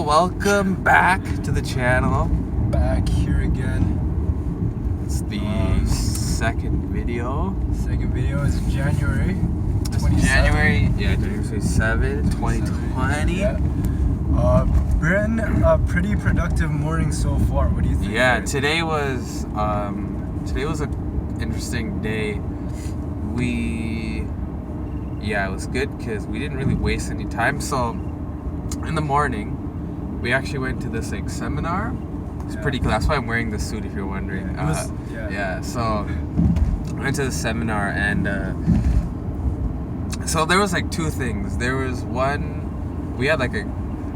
Hello, welcome back to the channel. Back here again. It's the second video. Second video is January 27th. January 27, 2020. Yeah. Been a pretty productive morning so far. What do you think? Yeah, today was an interesting day. It was good because we didn't really waste any time. So in the morning, we actually went to this seminar. It's pretty cool. That's why I'm wearing this suit, if you're wondering. So I went to the seminar, and so there was two things. There was one, we had a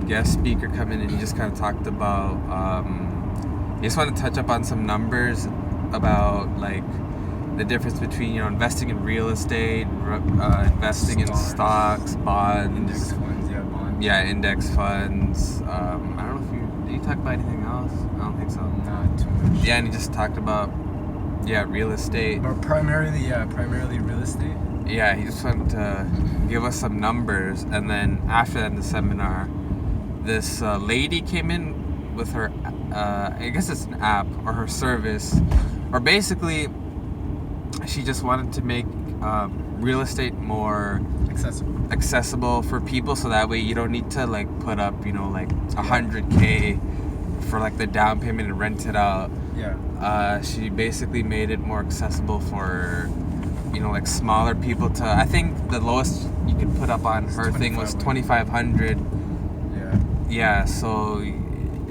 guest speaker come in, and he just kind of talked about, he just wanted to touch up on some numbers about the difference between investing in real estate, investing in stocks, bonds, index funds, bonds. Yeah, index funds. I don't know if did you talk about anything else? I don't think so. Not too much. Yeah, and he just talked about real estate. But primarily real estate. Yeah, he just wanted to give us some numbers, and then after that in the seminar, this lady came in with her, I guess it's an app or her service, or basically, she just wanted to make real estate more accessible for people, so that way you don't need to put up $100K for the down payment and rent it out. She basically made it more accessible for smaller people to, I think the lowest you could put up on her thing was $2,500. So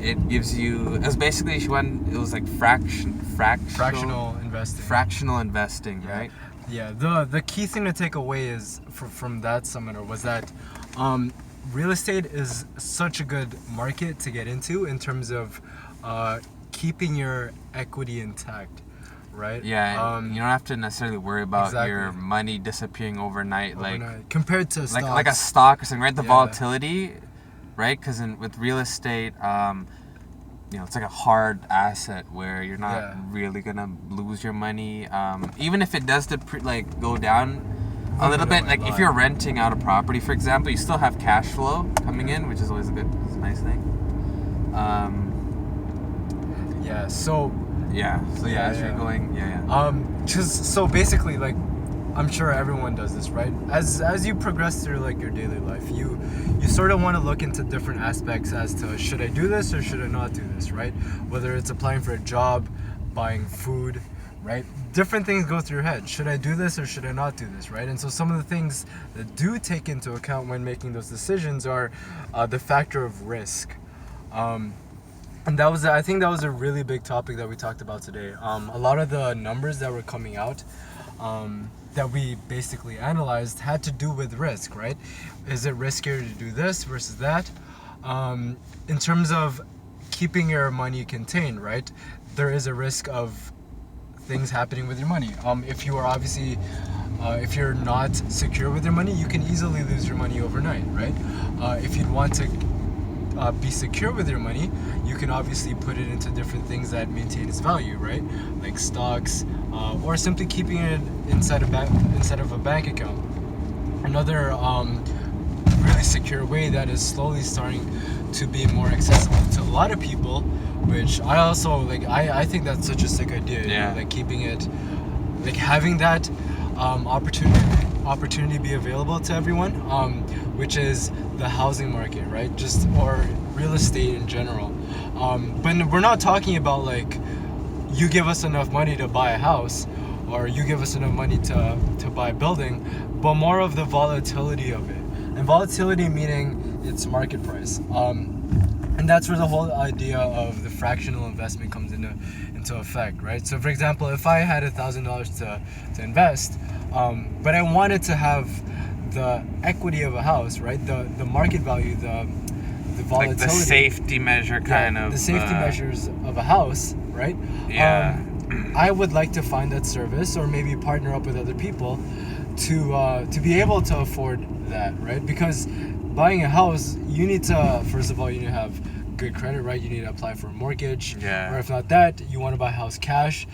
it gives you, it was basically, it was fractional investing, right? Yeah, the key thing to take away is from that seminar was that real estate is such a good market to get into in terms of keeping your equity intact, right? Yeah, you don't have to necessarily worry about your money disappearing overnight. Compared to stocks. Like a stock or something, right? The volatility, right? Because with real estate, it's like a hard asset where you're not really gonna lose your money. Even if it does go down a little bit, if you're renting out a property, for example, you still have cash flow coming in, which is always it's a nice thing. As you're going, so basically, I'm sure everyone does this, right? As you progress through your daily life, you sort of want to look into different aspects as to, should I do this or should I not do this, right? Whether it's applying for a job, buying food, right? Different things go through your head. Should I do this or should I not do this, right? And so some of the things that do take into account when making those decisions are the factor of risk. And I think that was a really big topic that we talked about today. A lot of the numbers that were coming out, that we basically analyzed, had to do with risk, right? Is it riskier to do this versus that? In terms of keeping your money contained, right? There is a risk of things happening with your money. If you are obviously, if you're not secure with your money, you can easily lose your money overnight, right? If you'd want to be secure with your money, you can obviously put it into different things that maintain its value, right? Like stocks, or simply keeping it inside of a bank account. Another really secure way that is slowly starting to be more accessible to a lot of people, which I also I think that's such a sick idea. Keeping it, having that opportunity be available to everyone, which is the housing market, right? Or real estate in general. But we're not talking about you give us enough money to buy a house, or you give us enough money to buy a building, but more of the volatility of it. And volatility meaning its market price. And that's where the whole idea of the fractional investment comes into effect, right? So for example, if I had $1,000 to invest, but I wanted to have the equity of a house, right? The market value, the volatility, the safety measure the safety measures of a house, right? I would like to find that service, or maybe partner up with other people to be able to afford that, right? Because buying a house, you need to, first of all, you need to have good credit, right? You need to apply for a mortgage, or if not that, you want to buy a house cash,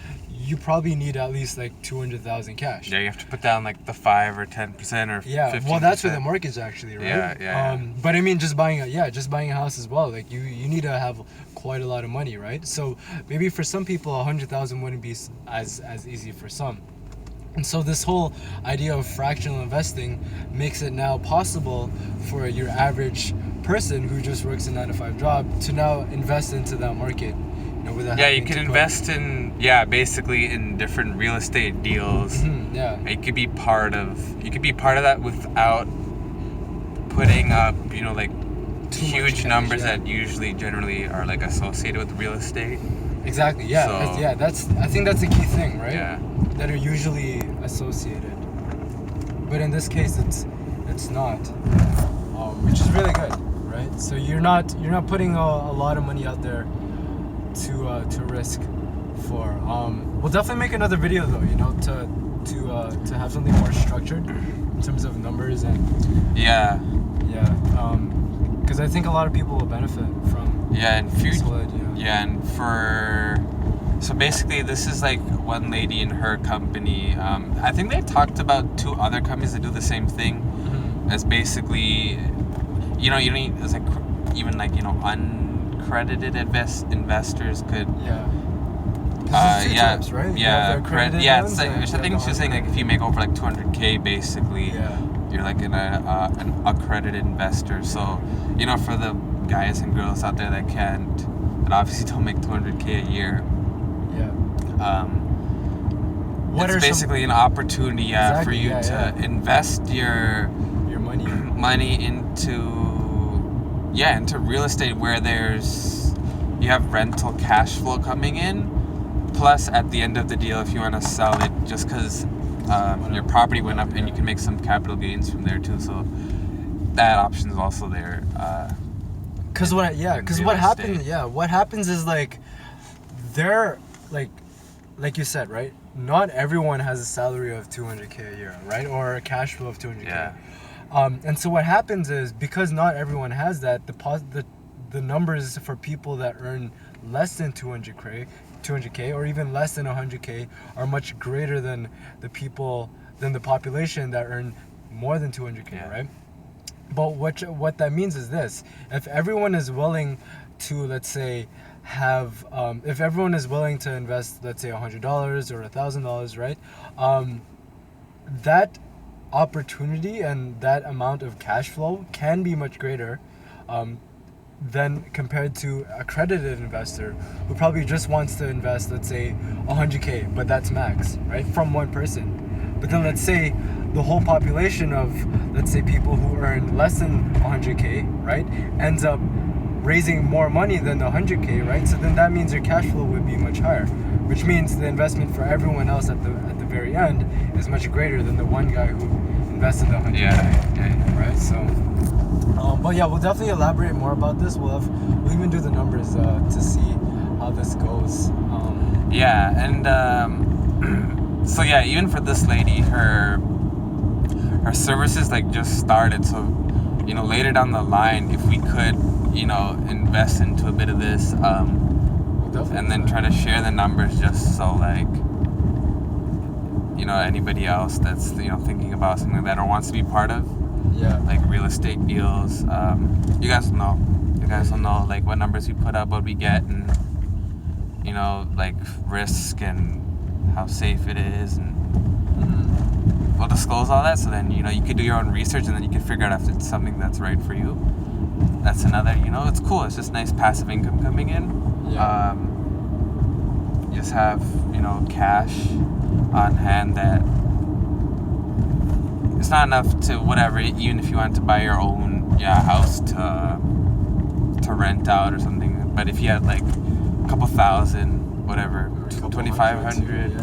you probably need at least like 200,000 cash. Yeah, you have to put down like the 5 or 10% or 15%. Well, that's with the mortgage actually, right? Yeah. But I mean, just buying a house as well. Like you need to have quite a lot of money, right? So maybe for some people, 100,000 wouldn't be as easy for some. And so this whole idea of fractional investing makes it now possible for your average person who just works a 9-to-5 job to now invest into that market. Yeah, you can invest in basically in different real estate deals. Yeah. You could be part of that without putting up, like huge numbers that usually generally are like associated with real estate. Exactly. Yeah. So, I think that's a key thing, right? Yeah. That are usually associated, but in this case, it's not, which is really good, right? So you're not putting a lot of money out there to risk for. We'll definitely make another video though, to have something more structured in terms of numbers and because I think a lot of people will benefit from this whole idea. Yeah, and so basically this is like one lady in her company. I think they talked about 2 other companies that do the same thing. As basically, you don't need, it's like even like uncredited investors could. There's 2 types, right? It's like, I think she was saying like if you make over like 200K, basically, you're like an accredited investor. So for the guys and girls out there that obviously don't make 200K a year. It's basically an opportunity for you to invest your money into real estate where you have rental cash flow coming in, plus at the end of the deal if you want to sell it just because your property went up and you can make some capital gains from there too. So that option is also there. What happens is like they're like you said, right? Not everyone has a salary of 200K a year, right? Or a cash flow of 200K. Yeah. And so what happens is because not everyone has that, the numbers for people that earn less than 200K or even less than 100K are much greater than the population that earn more than 200K, right? But what that means is this: if everyone is willing to, let's say, if everyone is willing to invest, let's say $100 or $1,000, right? That opportunity and that amount of cash flow can be much greater than compared to a accredited investor who probably just wants to invest, let's say, 100K, but that's max, right? From one person. But then let's say the whole population of, let's say, people who earn less than 100K, right, ends up raising more money than the 100K, right? So then that means your cash flow would be much higher, which means the investment for everyone else at the very end is much greater than the one guy who invested the 100K, right? So, but yeah, we'll definitely elaborate more about this. We'll even do the numbers to see how this goes. So yeah, even for this lady, her services like just started. So later down the line, if we could invest into a bit of this, and then try to share the numbers just so like anybody else that's thinking about something like that or wants to be part of like real estate deals, you guys will know like what numbers we put up, what we get, and like risk and how safe it is, and we'll disclose all that. So then you could do your own research and then you can figure out if it's something that's right for you. That's another, it's cool. It's just nice passive income coming in. Just have, cash on hand that it's not enough to whatever, even if you want to buy your own house to rent out or something. But if you had like a couple thousand, whatever, 2,500,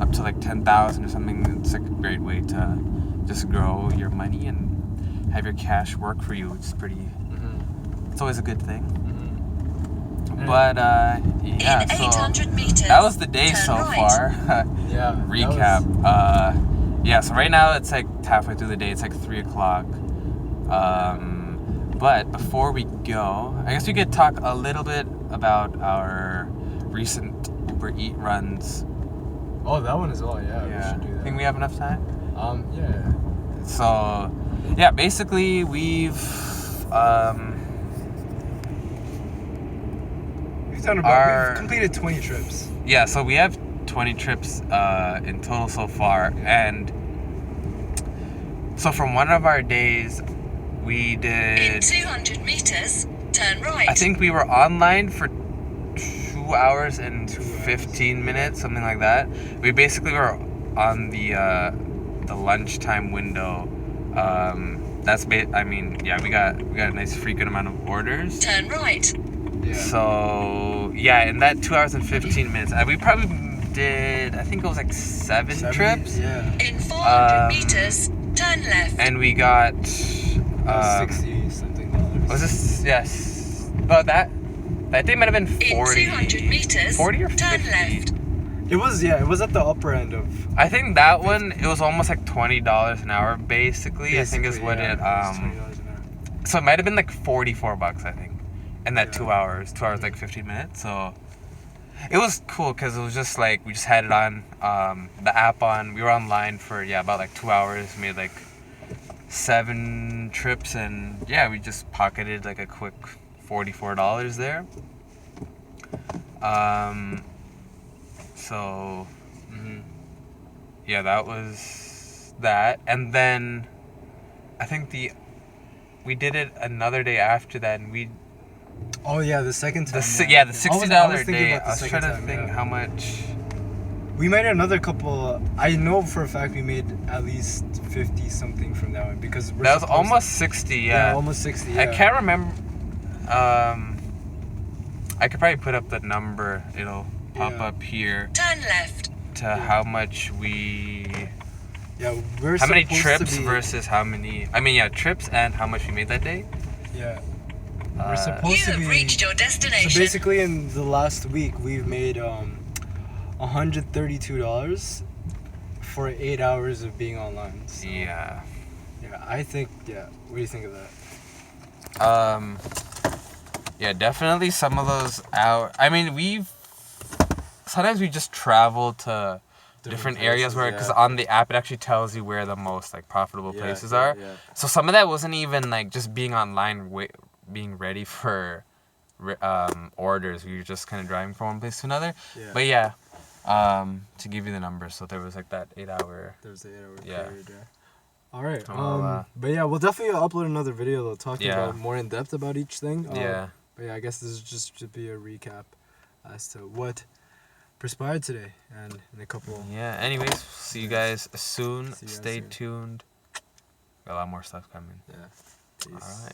up to like 10,000 or something, it's like a great way to just grow your money and have your cash work for you, which is pretty. It's always a good thing. But so meters, that was the day so far. Recap. So right now it's like halfway through the day. It's like 3:00. But before we go, I guess we could talk a little bit about our recent Uber Eat runs. Oh, that one as well. Yeah, we should do that. Think we have enough time? Yeah. So, yeah, basically we've we've completed 20 trips. yeah, so we have 20 trips in total so far, and so from one of our days we did In 200 meters, turn right. I think we were online for 2 hours and 15 minutes, something like that. We basically were on the lunchtime window. We got a nice freaking amount of orders. Turn right. Yeah. So yeah, in that 2 hours and 15 minutes, we probably did, I think it was like seven trips. Yeah. In 400 meters, turn left. And we got 60 something dollars. was this, yes, but that day might have been 40. In 200 meters, 40 or turn 50. left. It was at the upper end of. I think that one, it was almost like $20 an hour basically. I think is what yeah, it was $20 an hour. so it might have been like $44 I think, in that Yeah. 2 hours like 15 minutes. So it was cool because it was just like we just had it on the app on. We were online for about like 2 hours. Made like 7 trips, and yeah, we just pocketed like a quick $44 there. So yeah, that was that, and then I think we did it another day after that, and we Oh yeah, the second time. the $60 day. I was second trying to time, think yeah. how much. We made another couple. I know for a fact we made at least 50 something from that one because we're That was supposed almost 60. Yeah, almost 60. Yeah. I can't remember. I could probably put up the number. It'll pop Yeah. up here Turn left. to how much we. Yeah, we're How many supposed trips to be, versus how many? I mean, yeah, trips and how much we made that day. Yeah. Uh, We're supposed You to have be. reached your destination. So basically, in the last week, we've made $132 for 8 hours of being online. So, Yeah. yeah, I think. Yeah. What do you think of that? Yeah, definitely some of those hours. I mean, sometimes we just travel to different areas places, where, because on the app it actually tells you where the most like profitable places are. Yeah. So some of that wasn't even like just being online, being ready for orders. We were just kind of driving from one place to another. Yeah. But yeah, to give you the numbers, so there was like that 8 hour. There was the 8 hour Yeah. period, yeah. All right. Well, But yeah, we'll definitely upload another video though, talking Yeah. about more in depth about each thing. Yeah. But yeah, I guess this is just to be a recap as to what perspired today and in a couple. Yeah. Anyways, see you guys soon. See you guys Stay soon. tuned. Got a lot more stuff coming. Yeah. Peace. All right.